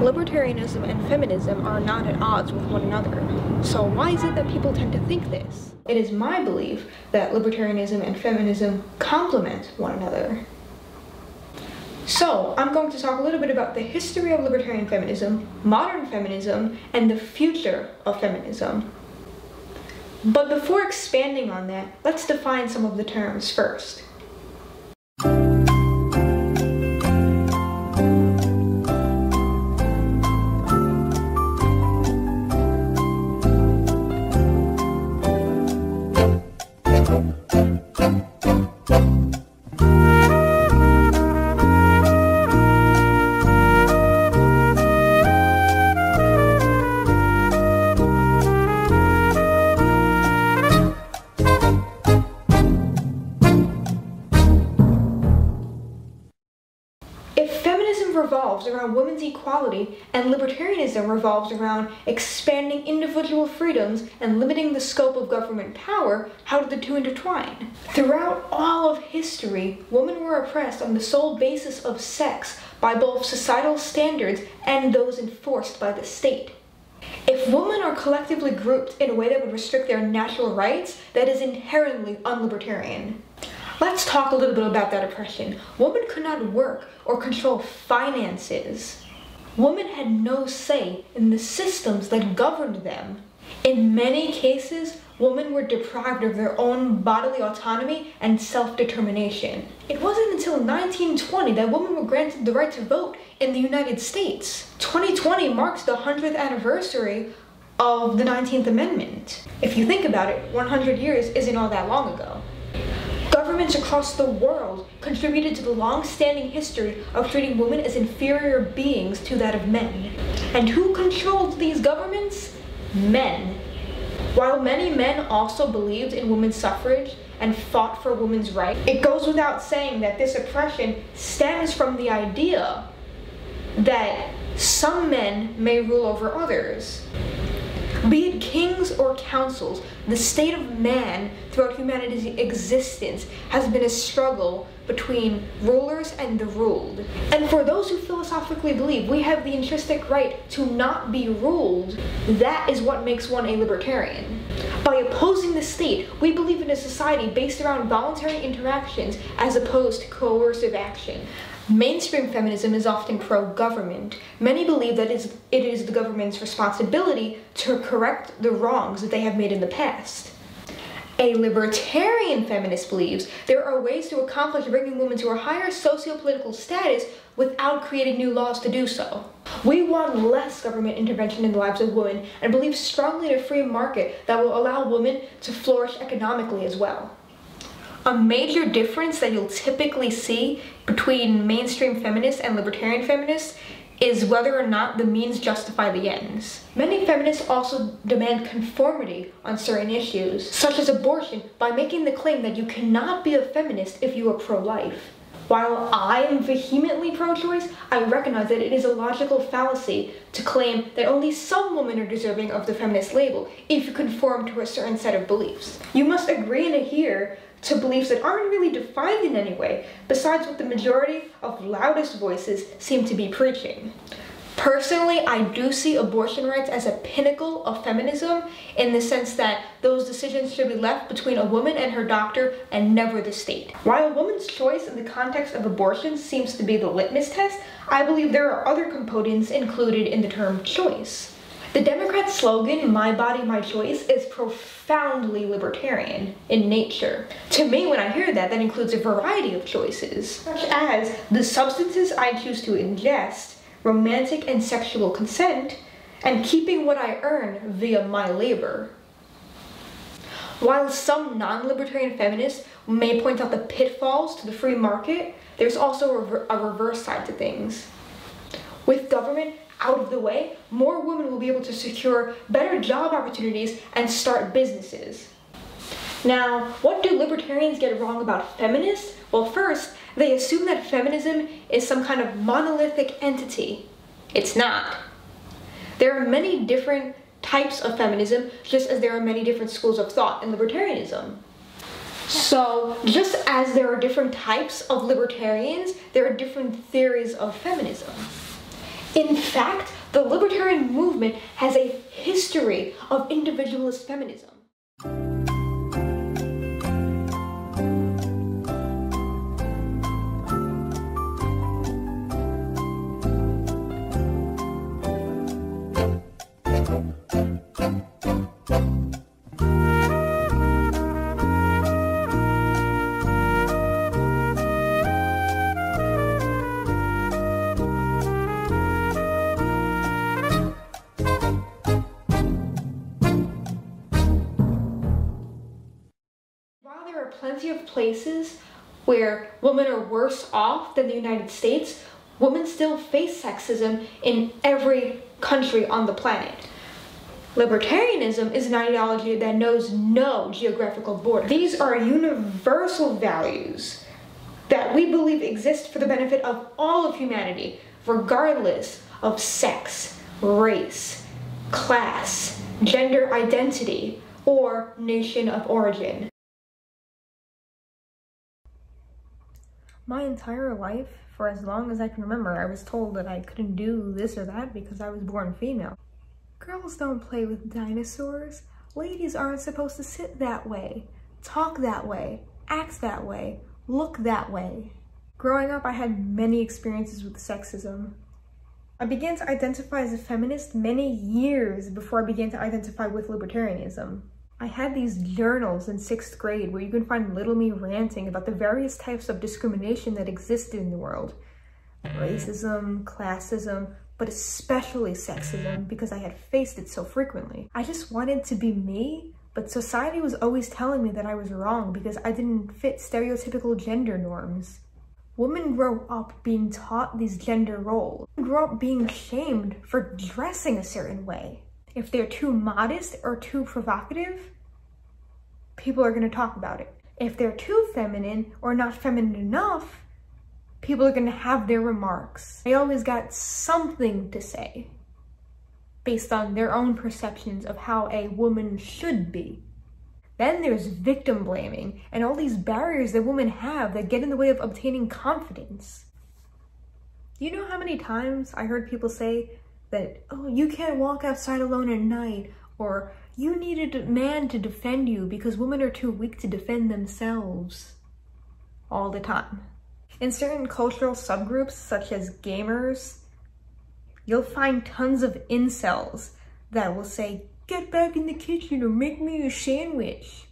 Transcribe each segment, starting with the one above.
Libertarianism and feminism are not at odds with one another. So why is it that people tend to think this? It is my belief that libertarianism and feminism complement one another. So, I'm going to talk a little bit about the history of libertarian feminism, modern feminism, and the future of feminism. But before expanding on that, let's define some of the terms first. Revolves around women's equality, and libertarianism revolves around expanding individual freedoms and limiting the scope of government power, how do the two intertwine? Throughout all of history, women were oppressed on the sole basis of sex by both societal standards and those enforced by the state. If women are collectively grouped in a way that would restrict their natural rights, that is inherently unlibertarian. Let's talk a little bit about that oppression. Women could not work or control finances. Women had no say in the systems that governed them. In many cases, women were deprived of their own bodily autonomy and self-determination. It wasn't until 1920 that women were granted the right to vote in the United States. 2020 marks the 100th anniversary of the 19th Amendment. If you think about it, 100 years isn't all that long ago. Governments across the world contributed to the long-standing history of treating women as inferior beings to that of men. And who controlled these governments? Men. While many men also believed in women's suffrage and fought for women's rights, it goes without saying that this oppression stems from the idea that some men may rule over others. Be it kings or councils, the state of man throughout humanity's existence has been a struggle between rulers and the ruled. And for those who philosophically believe we have the intrinsic right to not be ruled, that is what makes one a libertarian. By opposing the state, we believe in a society based around voluntary interactions as opposed to coercive action. Mainstream feminism is often pro-government. Many believe that it is the government's responsibility to correct the wrongs that they have made in the past. A libertarian feminist believes there are ways to accomplish bringing women to a higher socio-political status without creating new laws to do so. We want less government intervention in the lives of women and believe strongly in a free market that will allow women to flourish economically as well. A major difference that you'll typically see between mainstream feminists and libertarian feminists is whether or not the means justify the ends. Many feminists also demand conformity on certain issues, such as abortion, by making the claim that you cannot be a feminist if you are pro-life. While I am vehemently pro-choice, I recognize that it is a logical fallacy to claim that only some women are deserving of the feminist label if you conform to a certain set of beliefs. You must agree and adhere to beliefs that aren't really defined in any way, besides what the majority of loudest voices seem to be preaching. Personally, I do see abortion rights as a pinnacle of feminism in the sense that those decisions should be left between a woman and her doctor and never the state. While a woman's choice in the context of abortion seems to be the litmus test, I believe there are other components included in the term choice. The Democrat slogan, "My body, my choice," is profoundly libertarian in nature. To me, when I hear that, that includes a variety of choices, such as the substances I choose to ingest, romantic and sexual consent, and keeping what I earn via my labor. While some non-libertarian feminists may point out the pitfalls to the free market, there's also a reverse side to things. With government out of the way, more women will be able to secure better job opportunities and start businesses. Now, what do libertarians get wrong about feminists? Well, first, they assume that feminism is some kind of monolithic entity. It's not. There are many different types of feminism, just as there are many different schools of thought in libertarianism. So, just as there are different types of libertarians, there are different theories of feminism. In fact, The libertarian movement has a history of individualist feminism. While there are plenty of places where women are worse off than the United States, women still face sexism in every country on the planet. Libertarianism is an ideology that knows no geographical border. These are universal values that we believe exist for the benefit of all of humanity, regardless of sex, race, class, gender identity, or nation of origin. My entire life, for as long as I can remember, I was told that I couldn't do this or that because I was born female. Girls don't play with dinosaurs. Ladies aren't supposed to sit that way, talk that way, act that way, look that way. Growing up, I had many experiences with sexism. I began to identify as a feminist many years before I began to identify with libertarianism. I had these journals in 6th grade where you can find little me ranting about the various types of discrimination that existed in the world. Racism, classism, but especially sexism because I had faced it so frequently. I just wanted to be me, but society was always telling me that I was wrong because I didn't fit stereotypical gender norms. Women grow up being taught these gender roles. Women grow up being shamed for dressing a certain way. If they're too modest or too provocative, people are going to talk about it. If they're too feminine or not feminine enough, people are going to have their remarks. They always got something to say based on their own perceptions of how a woman should be. Then there's victim blaming and all these barriers that women have that get in the way of obtaining confidence. Do you know how many times I heard people say that, oh, you can't walk outside alone at night, or you need a man to defend you because women are too weak to defend themselves, all the time. In certain cultural subgroups, such as gamers, you'll find tons of incels that will say, get back in the kitchen or make me a sandwich.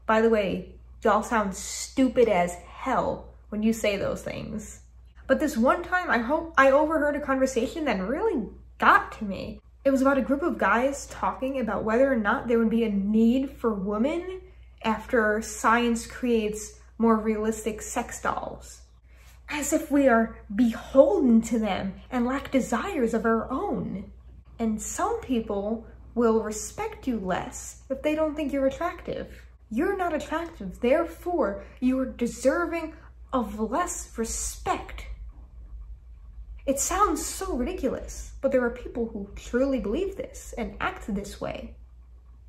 By the way, y'all sound stupid as hell when you say those things. But this one time, I overheard a conversation that really got to me. It was about a group of guys talking about whether or not there would be a need for women after science creates more realistic sex dolls. As if we are beholden to them and lack desires of our own. And some people will respect you less if they don't think you're attractive. You're not attractive, therefore you are deserving of less respect. It sounds so ridiculous, but there are people who truly believe this and act this way,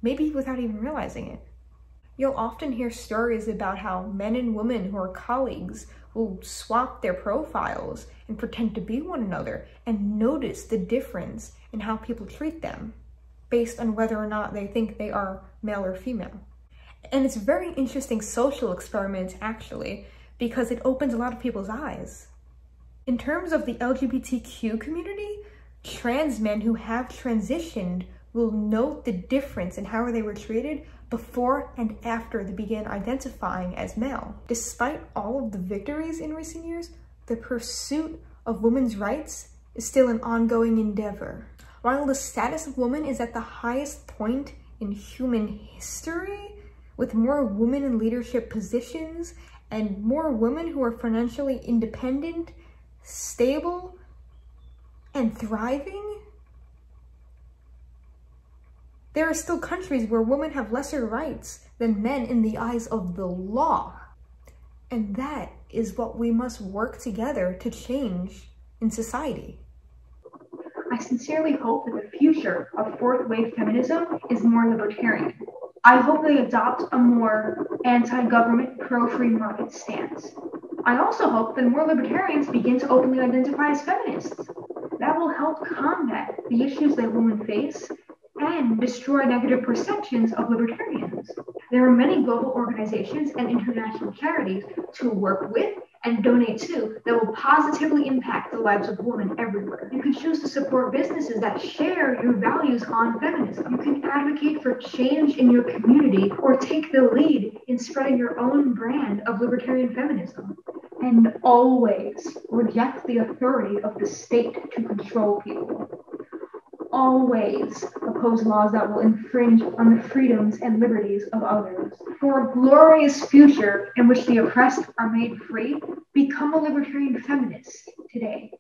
maybe without even realizing it. You'll often hear stories about how men and women who are colleagues will swap their profiles and pretend to be one another and notice the difference in how people treat them based on whether or not they think they are male or female. And it's a very interesting social experiment, actually, because it opens a lot of people's eyes. In terms of the LGBTQ community, trans men who have transitioned will note the difference in how they were treated before and after they began identifying as male. Despite all of the victories in recent years, the pursuit of women's rights is still an ongoing endeavor. While the status of women is at the highest point in human history, with more women in leadership positions and more women who are financially independent, stable, and thriving, there are still countries where women have lesser rights than men in the eyes of the law. And that is what we must work together to change in society. I sincerely hope that the future of fourth wave feminism is more libertarian. I hope they adopt a more anti-government, pro-free market stance. I also hope that more libertarians begin to openly identify as feminists. that will help combat the issues that women face and destroy negative perceptions of libertarians. There are many global organizations and international charities to work with and donate to that will positively impact the lives of women everywhere. You can choose to support businesses that share your values on feminism. You can advocate for change in your community or take the lead in spreading your own brand of libertarian feminism. And always reject the authority of the state to control people. Always oppose laws that will infringe on the freedoms and liberties of others. For a glorious future in which the oppressed are made free, become a libertarian feminist today.